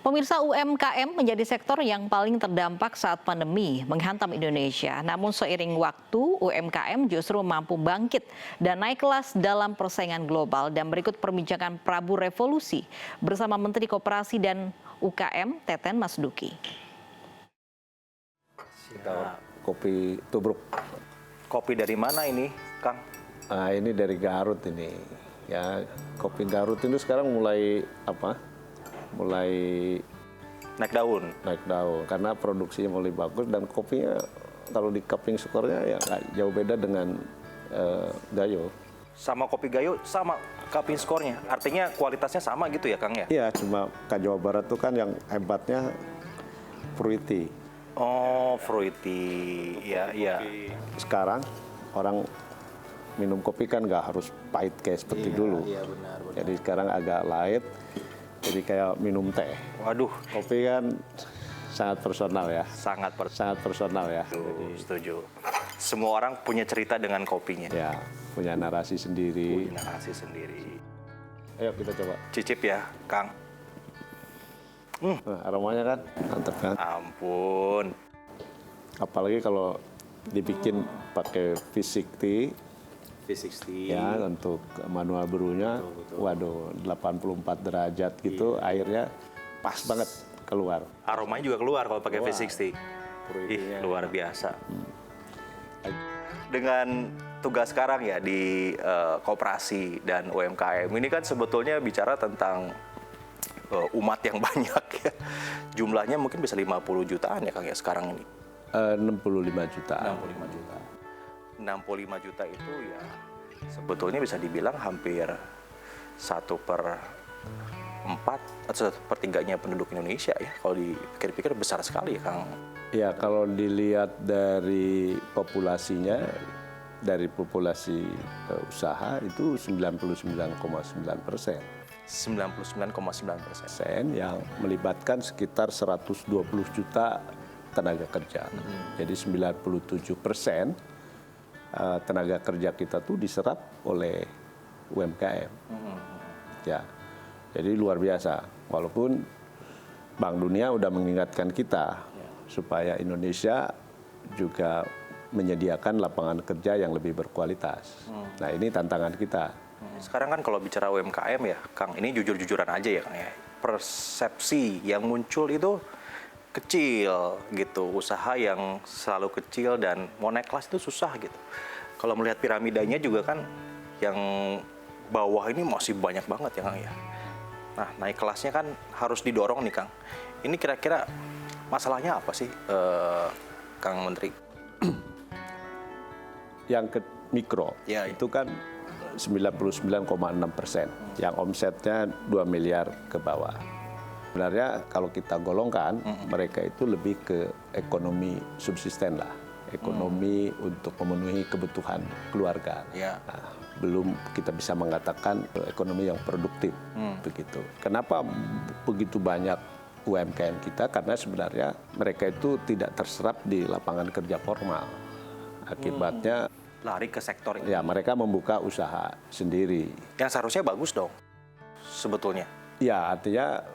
Pemirsa, UMKM menjadi sektor yang paling terdampak saat pandemi menghantam Indonesia. Namun seiring waktu, UMKM justru mampu bangkit dan naik kelas dalam persaingan global. Dan berikut perbincangan Prabu Revolusi bersama Menteri Koperasi dan UKM Teten Mas Duki. Kopi tubruk. Kopi dari mana ini, Kang? Nah, ini dari Garut ini. Ya, kopi Garut ini sekarang mulai mulai naik daun. Naik daun karena produksinya mulai bagus dan kopinya kalau di cupping skornya ya nggak jauh beda dengan Gayo. Sama kopi Gayo sama cupping skornya. Artinya kualitasnya sama gitu ya, Kang ya? Iya, cuma Jawa Barat tuh kan yang hebatnya fruity. Oh, fruity. Iya, iya. Sekarang orang minum kopi kan nggak harus pahit kayak seperti dulu. Iya, benar. Jadi sekarang agak light, jadi kayak minum teh. Waduh, kopi kan sangat personal ya. Sangat personal ya. Setuju. Semua orang punya cerita dengan kopinya. Ya, punya narasi sendiri. Ayo kita coba. Cicip ya, Kang. Nah, aromanya kan mantap kan? Ampun. Apalagi kalau dibikin pakai V60. Ya, untuk manual brew-nya, waduh, 84 derajat gitu, airnya pas banget keluar. Aromanya juga keluar kalau pakai V60. Ih, luar biasa. Dengan tugas sekarang ya di koperasi dan UMKM, ini kan sebetulnya bicara tentang umat yang banyak ya. Jumlahnya mungkin bisa 50 jutaan ya, Kang ya sekarang ini. 65 juta. 65 juta itu ya sebetulnya bisa dibilang hampir 1/4 atau 1/3 penduduk Indonesia ya. Kalau dipikir-pikir besar sekali ya, Kang. Ya, kalau dilihat dari populasinya, dari populasi usaha itu 99,9%. 99,9% yang melibatkan sekitar 120 juta tenaga kerja. Jadi 97% tenaga kerja kita tuh diserap oleh UMKM. Ya, jadi luar biasa. Walaupun Bank Dunia udah mengingatkan kita supaya Indonesia juga menyediakan lapangan kerja yang lebih berkualitas. Nah, ini tantangan kita. Sekarang kan kalau bicara UMKM ya, Kang, ini jujur-jujuran aja ya, Kang ya. Persepsi yang muncul itu kecil gitu, usaha yang selalu kecil dan mau naik kelas itu susah gitu. Kalau melihat piramidanya juga kan yang bawah ini masih banyak banget ya, Kang ya. Nah, naik kelasnya kan harus didorong nih, Kang. Ini kira-kira masalahnya apa sih, Kang Menteri? Yang ke mikro, ya, itu kan 99,6%, yang omsetnya 2 miliar ke bawah. Sebenarnya kalau kita golongkan, mereka itu lebih ke ekonomi subsisten lah, ekonomi untuk memenuhi kebutuhan keluarga. Nah, belum kita bisa mengatakan ekonomi yang produktif, begitu. Kenapa begitu banyak UMKM kita? Karena sebenarnya mereka itu tidak terserap di lapangan kerja formal. Akibatnya lari ke sektor ini. Ya, mereka membuka usaha sendiri. Yang seharusnya bagus dong, sebetulnya. Ya, artinya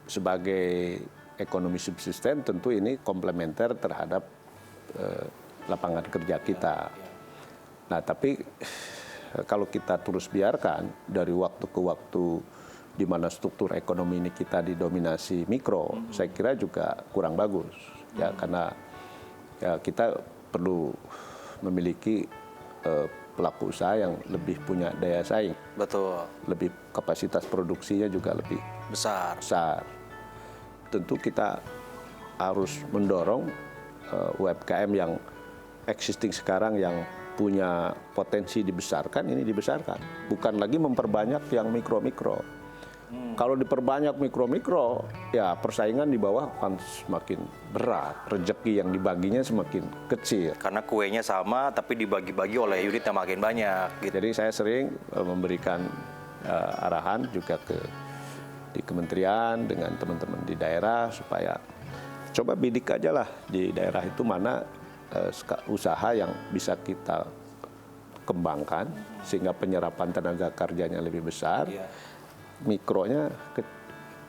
sebagai ekonomi subsisten tentu ini komplementer terhadap lapangan kerja kita. Nah, tapi kalau kita terus biarkan dari waktu ke waktu di mana struktur ekonomi ini kita didominasi mikro, saya kira juga kurang bagus. Ya, karena ya kita perlu memiliki pelaku usaha yang lebih punya daya saing. Betul. Lebih kapasitas produksinya juga lebih besar. Tentu kita harus mendorong UMKM yang existing sekarang yang punya potensi dibesarkan, ini dibesarkan. Bukan lagi memperbanyak yang mikro-mikro. Kalau diperbanyak mikro-mikro, ya persaingan di bawah akan semakin berat. Rezeki yang dibaginya semakin kecil. Karena kuenya sama, tapi dibagi-bagi oleh unit yang makin banyak. Gitu. Jadi saya sering memberikan arahan juga di kementerian dengan teman-teman di daerah supaya coba bidik aja lah di daerah itu mana usaha yang bisa kita kembangkan sehingga penyerapan tenaga kerjanya lebih besar, mikronya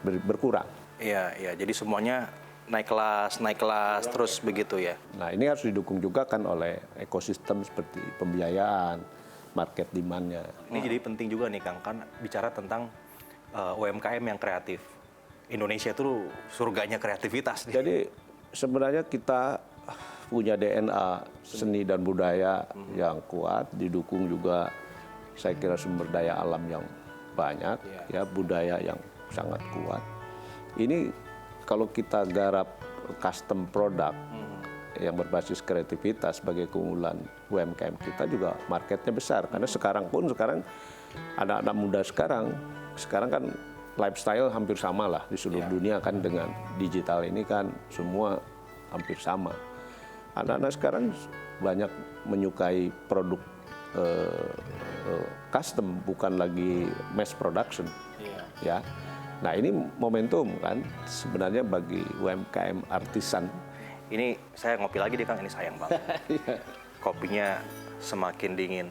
berkurang. Iya, iya. Jadi semuanya naik kelas, terus begitu ya. Nah ini harus didukung juga kan oleh ekosistem seperti pembiayaan, market demand-nya. Ini jadi penting juga nih Kang, kan bicara tentang UMKM yang kreatif. Indonesia tuh surganya kreativitas nih. Jadi sebenarnya kita punya DNA seni dan budaya yang kuat, didukung juga saya kira sumber daya alam yang banyak, ya budaya yang sangat kuat. Ini kalau kita garap custom product yang berbasis kreativitas sebagai keunggulan UMKM kita juga marketnya besar. Karena sekarang anak-anak muda sekarang kan lifestyle hampir sama lah di seluruh dunia kan dengan digital ini kan semua hampir sama. Anak-anak sekarang banyak menyukai produk custom bukan lagi mass production. Ya. Nah ini momentum kan sebenarnya bagi UMKM artisan. Ini saya ngopi lagi deh Kang, ini sayang banget. Kopinya semakin dingin.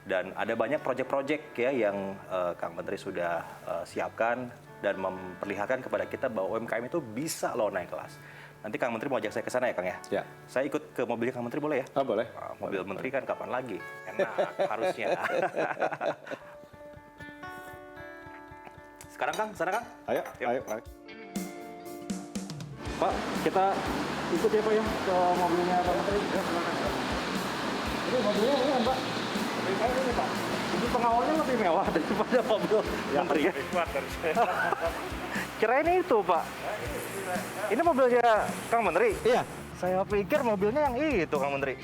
Dan ada banyak proyek-proyek ya yang Kang Menteri sudah siapkan dan memperlihatkan kepada kita bahwa UMKM itu bisa loh naik kelas. Nanti Kang Menteri mau ajak saya ke sana ya Kang ya? Ya. Saya ikut ke mobilnya Kang Menteri boleh ya? Oh, boleh. Mobil Menteri kan kapan lagi? Enak harusnya. Sekarang Kang, sana Kang? Ayo. Pak, kita ikut ya Pak ya ke mobilnya Pak Menteri. Ya, silakan. Ini mobilnya ini kan Pak? Ini Pak. Ini pengawalnya lebih mewah daripada mobil Menteri ya. Kirain itu Pak. Ini mobilnya Kang Menteri? Iya. Saya pikir mobilnya yang itu Kang Menteri.